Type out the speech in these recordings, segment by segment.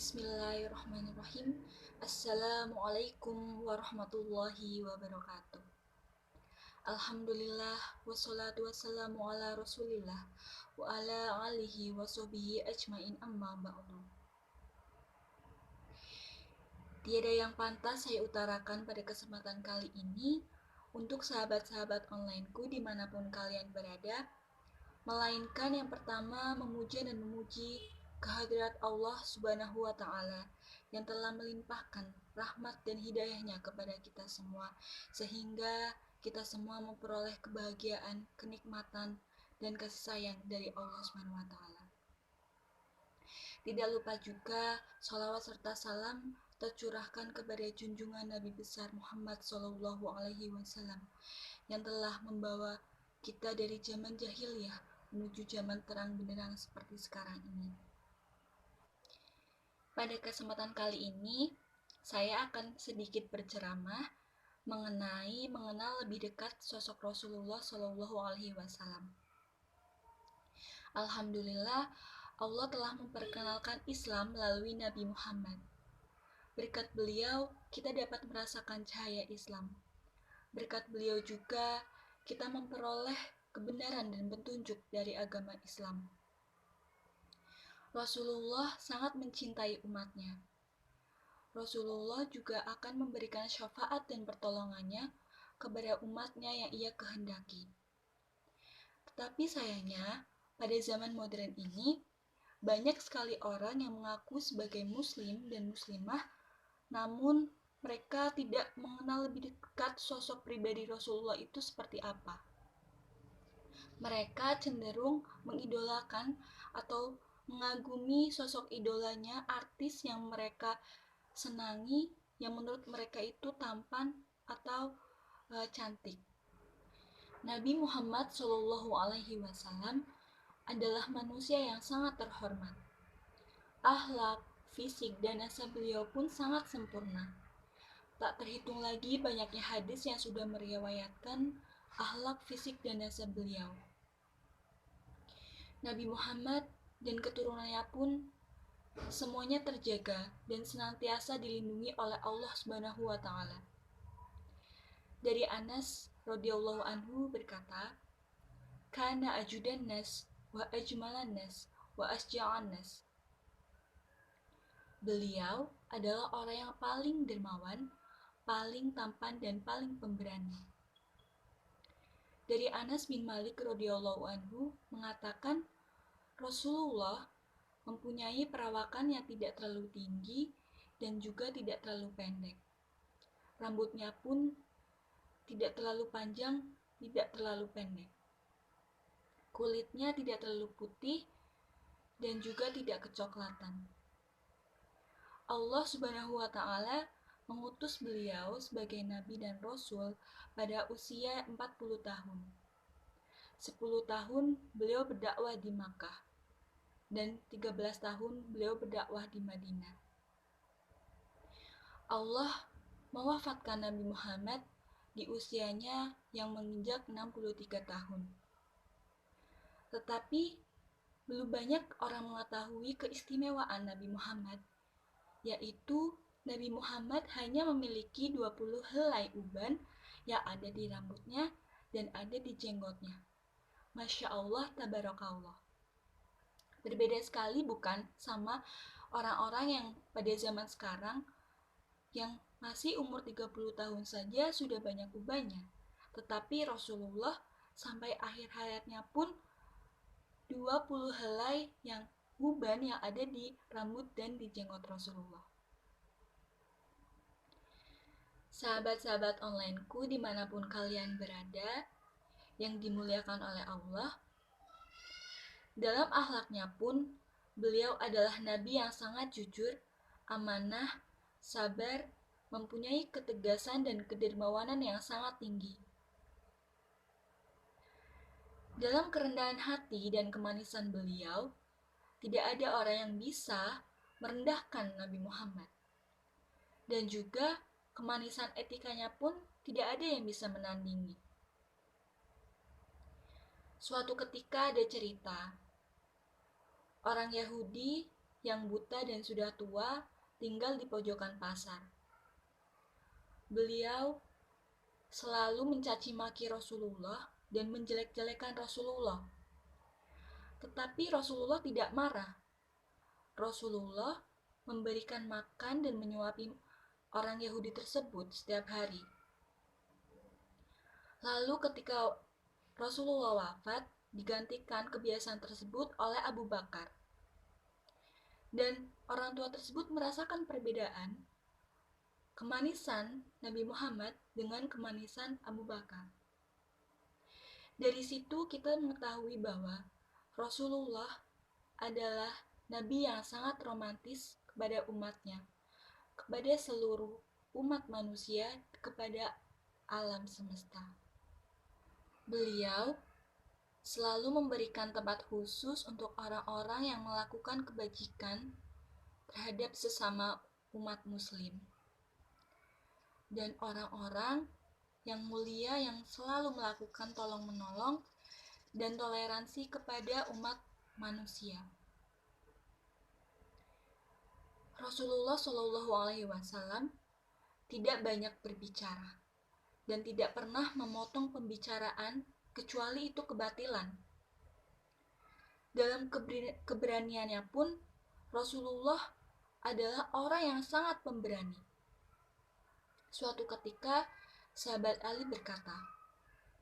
Bismillahirrahmanirrahim. Assalamualaikum warahmatullahi wabarakatuh. Alhamdulillah wassalatu wassalamu ala rasulillah wa ala alihi wa sahbihi ajmain amma ba'du. Tiada yang pantas saya utarakan pada kesempatan kali ini untuk sahabat-sahabat onlineku dimanapun kalian berada, melainkan yang pertama memuja dan memuji kehadirat Allah Subhanahu wa Ta'ala yang telah melimpahkan rahmat dan hidayahnya kepada kita semua, sehingga kita semua memperoleh kebahagiaan, kenikmatan, dan kasih sayang dari Allah Subhanahu wa Ta'ala. Tidak lupa juga sholawat serta salam tercurahkan kepada junjungan Nabi besar Muhammad Sallallahu Alaihi Wasallam yang telah membawa kita dari zaman jahiliyah menuju zaman terang benderang seperti sekarang ini. Pada kesempatan kali ini, saya akan sedikit berceramah mengenal lebih dekat sosok Rasulullah Shallallahu Alaihi Wasallam. Alhamdulillah, Allah telah memperkenalkan Islam melalui Nabi Muhammad. Berkat beliau, kita dapat merasakan cahaya Islam. Berkat beliau juga, kita memperoleh kebenaran dan petunjuk dari agama Islam. Rasulullah sangat mencintai umatnya. Rasulullah juga akan memberikan syafaat dan pertolongannya kepada umatnya yang ia kehendaki. Tetapi sayangnya, pada zaman modern ini, banyak sekali orang yang mengaku sebagai muslim dan muslimah, namun mereka tidak mengenal lebih dekat sosok pribadi Rasulullah itu seperti apa. Mereka cenderung mengidolakan atau mengagumi sosok idolanya artis yang mereka senangi, yang menurut mereka itu tampan atau cantik. Nabi Muhammad Shallallahu Alaihi Wasallam adalah manusia yang sangat terhormat. Akhlak, fisik, dan nasab beliau pun sangat sempurna. Tak terhitung lagi banyaknya hadis yang sudah meriwayatkan akhlak, fisik, dan nasab beliau. Nabi Muhammad dan keturunannya pun semuanya terjaga dan senantiasa dilindungi oleh Allah Subhanahu wa Ta'ala. Dari Anas radhiyallahu anhu berkata, "Kana ajudan nas wa ajmalan nas wa asja'an nas." Beliau adalah orang yang paling dermawan, paling tampan, dan paling pemberani. Dari Anas bin Malik radhiyallahu anhu mengatakan, Rasulullah mempunyai perawakan yang tidak terlalu tinggi dan juga tidak terlalu pendek. Rambutnya pun tidak terlalu panjang, tidak terlalu pendek. Kulitnya tidak terlalu putih dan juga tidak kecoklatan. Allah Subhanahu wa Ta'ala mengutus beliau sebagai nabi dan rasul pada usia 40 tahun. 10 tahun beliau berdakwah di Makkah dan 13 tahun beliau berdakwah di Madinah. Allah mewafatkan Nabi Muhammad di usianya yang menginjak 63 tahun. Tetapi belum banyak orang mengetahui keistimewaan Nabi Muhammad, yaitu Nabi Muhammad hanya memiliki 20 helai uban yang ada di rambutnya dan ada di jenggotnya. Masya Allah, tabarakallah. Berbeda sekali bukan sama orang-orang yang pada zaman sekarang yang masih umur 30 tahun saja sudah banyak ubannya. Tetapi Rasulullah sampai akhir hayatnya pun 20 helai yang uban yang ada di rambut dan di jenggot Rasulullah. Sahabat-sahabat onlineku dimanapun kalian berada, yang dimuliakan oleh Allah, dalam akhlaknya pun beliau adalah nabi yang sangat jujur, amanah, sabar, mempunyai ketegasan dan kedermawanan yang sangat tinggi. Dalam kerendahan hati dan kemanisan beliau, tidak ada orang yang bisa merendahkan Nabi Muhammad. Dan juga kemanisan etikanya pun tidak ada yang bisa menandingi. Suatu ketika ada cerita, orang Yahudi yang buta dan sudah tua tinggal di pojokan pasar. Beliau selalu mencaci maki Rasulullah dan menjelek-jelekan Rasulullah. Tetapi Rasulullah tidak marah. Rasulullah memberikan makan dan menyuapi orang Yahudi tersebut setiap hari. Lalu ketika Rasulullah wafat, digantikan kebiasaan tersebut oleh Abu Bakar. Dan orang tua tersebut merasakan perbedaan kemanisan Nabi Muhammad dengan kemanisan Abu Bakar. Dari situ kita mengetahui bahwa Rasulullah adalah Nabi yang sangat romantis kepada umatnya, kepada seluruh umat manusia, kepada alam semesta. Beliau selalu memberikan tempat khusus untuk orang-orang yang melakukan kebajikan terhadap sesama umat muslim. Dan orang-orang yang mulia yang selalu melakukan tolong-menolong dan toleransi kepada umat manusia. Rasulullah Shallallahu Alaihi Wasallam tidak banyak berbicara dan tidak pernah memotong pembicaraan kecuali itu kebatilan. Dalam keberaniannya pun, Rasulullah adalah orang yang sangat pemberani. Suatu ketika, sahabat Ali berkata,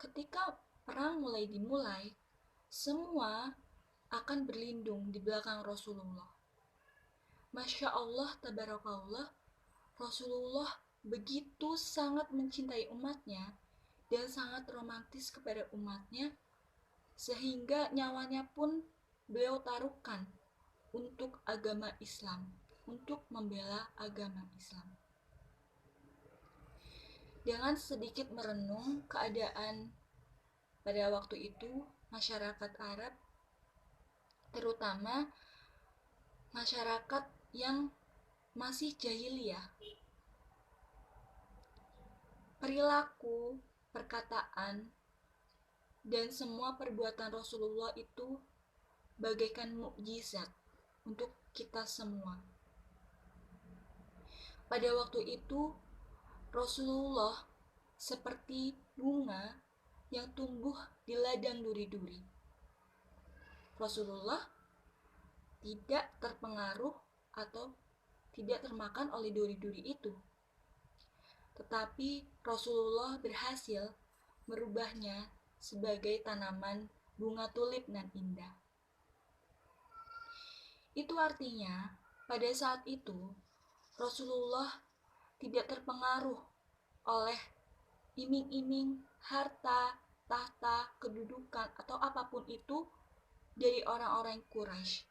ketika perang mulai dimulai, semua akan berlindung di belakang Rasulullah. Masya Allah, tabarakallah, Rasulullah begitu sangat mencintai umatnya dan sangat romantis kepada umatnya, sehingga nyawanya pun beliau taruhkan untuk agama Islam, untuk membela agama Islam. Dengan sedikit merenung keadaan pada waktu itu, masyarakat Arab, terutama masyarakat yang masih jahiliyah, perilaku, perkataan, dan semua perbuatan Rasulullah itu bagaikan mukjizat untuk kita semua. Pada waktu itu, Rasulullah seperti bunga yang tumbuh di ladang duri-duri. Rasulullah tidak terpengaruh atau tidak termakan oleh duri-duri itu. Tetapi Rasulullah berhasil merubahnya sebagai tanaman bunga tulip nan indah. Itu artinya, pada saat itu, Rasulullah tidak terpengaruh oleh iming-iming harta, tahta, kedudukan, atau apapun itu dari orang-orang Quraisy.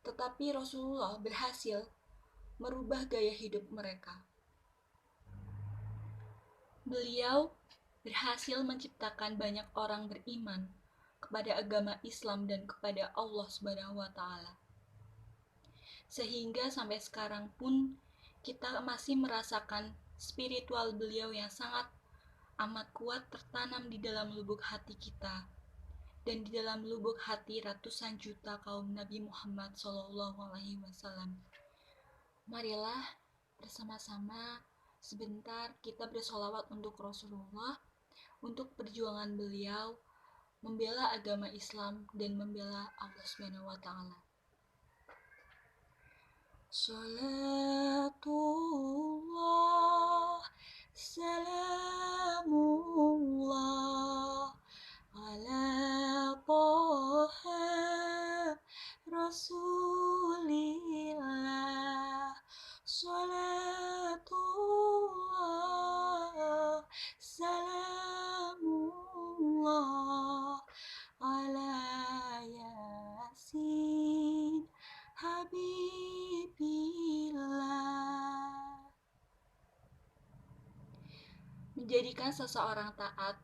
Tetapi Rasulullah berhasil merubah gaya hidup mereka. Beliau berhasil menciptakan banyak orang beriman kepada agama Islam dan kepada Allah Subhanahu wa Ta'ala. Sehingga sampai sekarang pun kita masih merasakan spiritual beliau yang sangat amat kuat tertanam di dalam lubuk hati kita dan di dalam lubuk hati ratusan juta kaum Nabi Muhammad SAW. Marilah bersama-sama sebentar kita bersolawat untuk Rasulullah, untuk perjuangan beliau membela agama Islam dan membela Allah Subhanahu wa Ta'ala. Salatullah, salamullah, ala Taha Rasulillah. Salatullah, salamullah, ala Yasin Habibillah. Menjadikan seseorang taat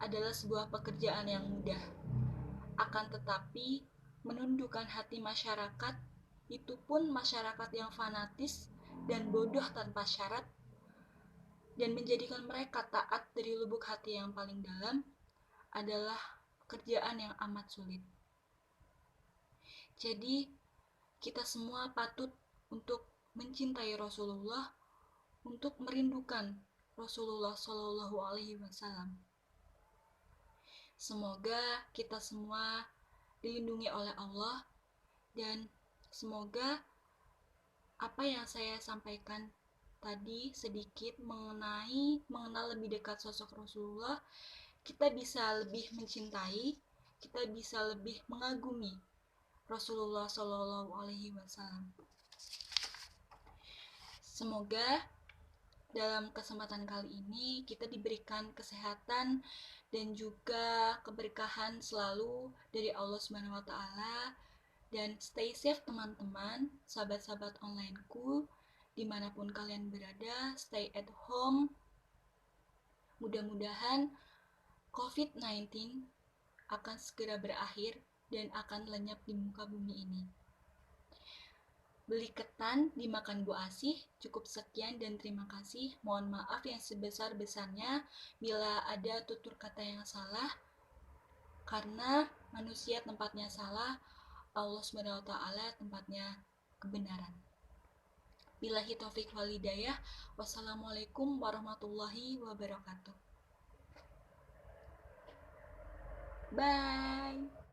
adalah sebuah pekerjaan yang mudah. Akan tetapi, menundukkan hati masyarakat, itu pun masyarakat yang fanatis dan bodoh tanpa syarat, dan menjadikan mereka taat dari lubuk hati yang paling dalam adalah pekerjaan yang amat sulit. Jadi, kita semua patut untuk mencintai Rasulullah, untuk merindukan Rasulullah Shallallahu Alaihi Wasallam. Semoga kita semua dilindungi oleh Allah, dan semoga apa yang saya sampaikan tadi sedikit mengenal lebih dekat sosok Rasulullah, kita bisa lebih mencintai, kita bisa lebih mengagumi Rasulullah Shallallahu Alaihi Wasallam. Semoga dalam kesempatan kali ini kita diberikan kesehatan dan juga keberkahan selalu dari Allah Subhanahu wa taala, dan stay safe teman-teman, sahabat-sahabat onlineku dimanapun kalian berada, stay at home. Mudah-mudahan COVID-19 akan segera berakhir dan akan lenyap di muka bumi ini. Beli ketan, dimakan Bu Asih. Cukup sekian dan terima kasih. Mohon maaf yang sebesar-besarnya bila ada tutur kata yang salah, karena manusia tempatnya salah, Allah SWT tempatnya kebenaran. Billahi taufik wal hidayah. Wassalamualaikum warahmatullahi wabarakatuh. Bye.